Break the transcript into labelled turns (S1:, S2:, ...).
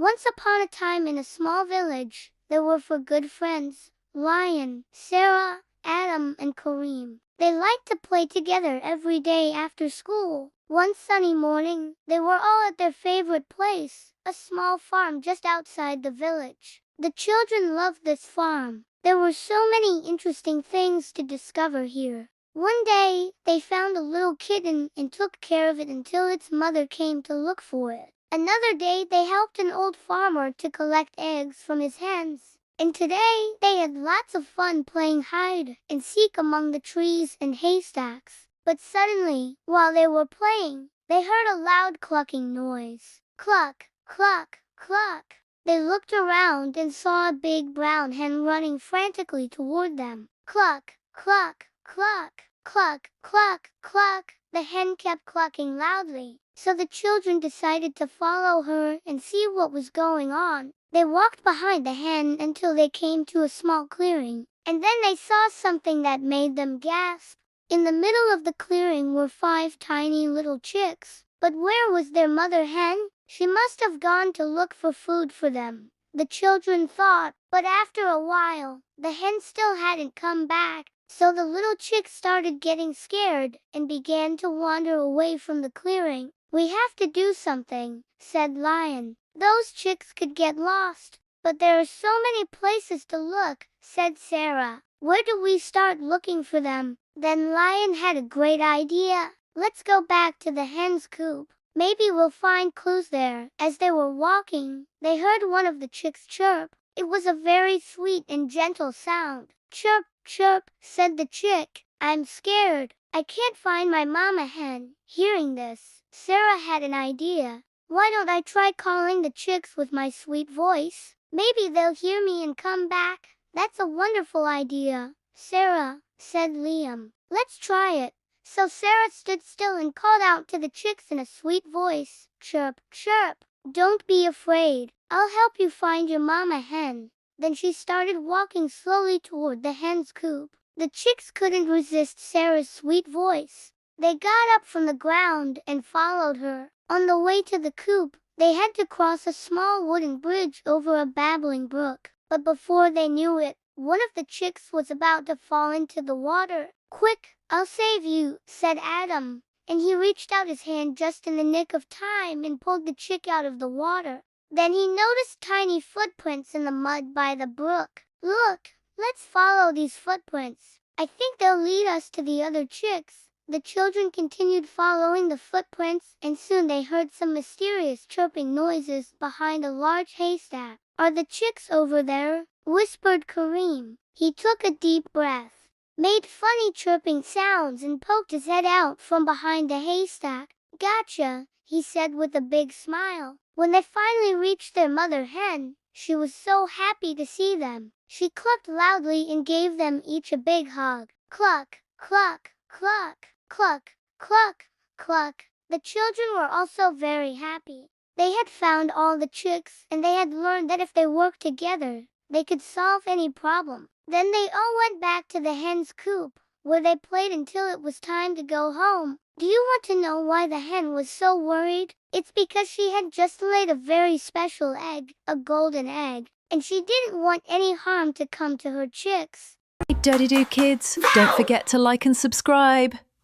S1: Once upon a time in a small village, there were 4 good friends, Lian, Sarah, Adam, and Karim. They liked to play together every day after school. One sunny morning, they were all at their favorite place, a small farm just outside the village. The children loved this farm. There were so many interesting things to discover here. One day, they found a little kitten and took care of it until its mother came to look for it. Another day, they helped an old farmer to collect eggs from his hens. And today, they had lots of fun playing hide and seek among the trees and haystacks. But suddenly, while they were playing, they heard a loud clucking noise. Cluck, cluck, cluck. They looked around and saw a big brown hen running frantically toward them. Cluck, cluck, cluck, cluck, cluck, cluck. The hen kept clucking loudly, so the children decided to follow her and see what was going on. They walked behind the hen until they came to a small clearing, and then they saw something that made them gasp. In the middle of the clearing were 5 tiny little chicks. But where was their mother hen? She must have gone to look for food for them, the children thought. But after a while, the hen still hadn't come back. So the little chicks started getting scared and began to wander away from the clearing. "We have to do something," said Lian. "Those chicks could get lost." "But there are so many places to look," said Sarah. "Where do we start looking for them?" Then Lian had a great idea. "Let's go back to the hen's coop. Maybe we'll find clues there." As they were walking, they heard one of the chicks chirp. It was a very sweet and gentle sound. "Chirp, chirp," said the chick. "I'm scared. I can't find my mama hen." Hearing this, Sarah had an idea. "Why don't I try calling the chicks with my sweet voice? Maybe they'll hear me and come back." "That's a wonderful idea, Sarah," said Liam. "Let's try it." So Sarah stood still and called out to the chicks in a sweet voice, "Chirp, chirp. Don't be afraid. I'll help you find your mama hen." Then she started walking slowly toward the hen's coop. The chicks couldn't resist Sarah's sweet voice. They got up from the ground and followed her. On the way to the coop, they had to cross a small wooden bridge over a babbling brook. But before they knew it, one of the chicks was about to fall into the water. "Quick, I'll save you," said Adam, and he reached out his hand just in the nick of time and pulled the chick out of the water. Then he noticed tiny footprints in the mud by the brook. "Look, let's follow these footprints. I think they'll lead us to the other chicks." The children continued following the footprints, and soon they heard some mysterious chirping noises behind a large haystack. "Are the chicks over there?" whispered Karim. He took a deep breath, made funny chirping sounds, and poked his head out from behind the haystack. "Gotcha," he said with a big smile. When they finally reached their mother hen, she was so happy to see them. She clucked loudly and gave them each a big hug. Cluck, cluck, cluck, cluck, cluck, cluck. The children were also very happy. They had found all the chicks, and they had learned that if they worked together, they could solve any problem. Then they all went back to the hen's coop, where they played until it was time to go home. Do you want to know why the hen was so worried? It's because she had just laid a very special egg, a golden egg, and she didn't want any harm to come to her chicks.
S2: Hey Dody kids, don't forget to like and subscribe.